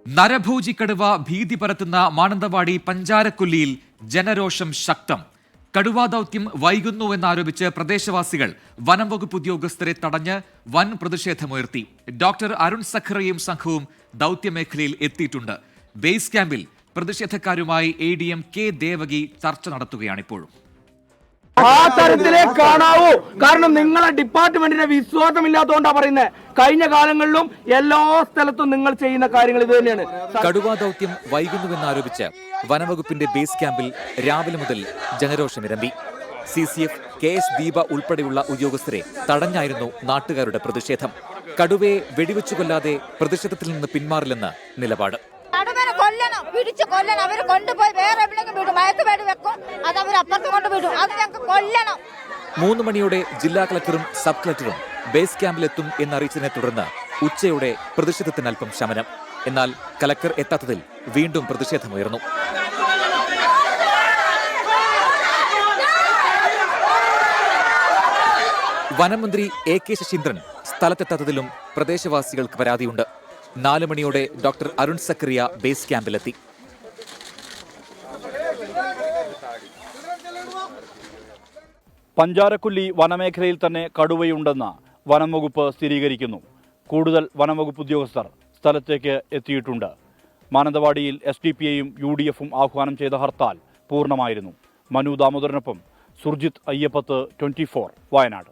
നരഭോജി കടുവ ഭീതി പരത്തുന്ന മാനന്തവാടി പഞ്ചാരക്കൊല്ലിയിൽ ജനരോഷം ശക്തം. കടുവാ ദൗത്യം വൈകുന്നുവെന്നാരോപിച്ച് പ്രദേശവാസികൾ വനം വകുപ്പ് ഉദ്യോഗസ്ഥരെ തടഞ്ഞ് വൻ പ്രതിഷേധമുയർത്തി. ഡോക്ടർ അരുൺ സഖറിയയും സംഘവും ദൗത്യമേഖലയിൽ എത്തിയിട്ടുണ്ട്. ബേസ് ക്യാമ്പിൽ പ്രതിഷേധക്കാരുമായി ADM കെ ദേവകി ചർച്ച നടത്തുകയാണിപ്പോഴും. ആ തരത്തിലേ കാണാവൂ. കാരണം നിങ്ങളെ ഡിപ്പാർട്ട്മെന്റിനെ വിശ്വാസമില്ലാത്തതുകൊണ്ടാണ് പറയുന്നത്. കഴിഞ്ഞ കാലങ്ങളിലും എല്ലാ സ്ഥലത്തും നിങ്ങൾ ചെയ്യുന്ന കാര്യങ്ങൾ ഇത് തന്നെയാണ്. കടുവാ ദൗത്യം വൈകുന്നുവെന്നാരോപിച്ച് വനംവകുപ്പിന്റെ ബേസ് ക്യാമ്പിൽ രാവിലെ മുതൽ ജനരോഷമിരമ്പി. CCF, KS ദീപ ഉൾപ്പെടെയുള്ള ഉദ്യോഗസ്ഥരെ തടഞ്ഞായിരുന്നു നാട്ടുകാരുടെ പ്രതിഷേധം. കടുവയെ വെടിവെച്ചു കൊല്ലാതെ പ്രതിഷേധത്തിൽ നിന്ന് പിന്മാറില്ലെന്ന് നിലപാട്. കൊല്ലണം, പിടിച്ചു കൊല്ലണം. അവർ കൊണ്ടുപോയി വേറെ എവിടെയെങ്കിലും വിടും, മയക്കുവേടി വെക്കും, അത് അവർ അപ്പുറത്ത് കൊണ്ടുവിടും. അത് ഞങ്ങൾക്ക് കൊല്ലണം. 3 മണിയോടെ ജില്ലാ കളക്ടറും സബ് കളക്ടറും ബേസ് ക്യാമ്പിലെത്തും എന്നറിയിച്ചതിനെ തുടർന്ന് ഉച്ചയോടെ പ്രതിഷേധത്തിന് അല്പം ശമനം. എന്നാൽ കളക്ടർ എത്താത്തതിൽ വീണ്ടും പ്രതിഷേധമുയർന്നു. വനമന്ത്രി AK ശശീന്ദ്രൻ സ്ഥലത്തെത്താത്തതിലും പ്രദേശവാസികൾക്ക് പരാതിയുണ്ട്. 4 മണിയോടെ ഡോക്ടർ അരുൺ സഖറിയ ബേസ് ക്യാമ്പിലെത്തി. പഞ്ചാരക്കൊല്ലി വനമേഖലയിൽ തന്നെ കടുവയുണ്ടെന്ന് വനം വകുപ്പ് സ്ഥിരീകരിക്കുന്നു. കൂടുതൽ വനം വകുപ്പ് ഉദ്യോഗസ്ഥർ സ്ഥലത്തേക്ക് എത്തിയിട്ടുണ്ട്. മാനന്തവാടിയിൽ SDPIയും UDFും ആഹ്വാനം ചെയ്ത ഹർത്താൽ പൂർണ്ണമായിരുന്നു. മനു ദാമോദരനൊപ്പം സുർജിത് അയ്യപ്പത്ത്, 24 വയനാട്.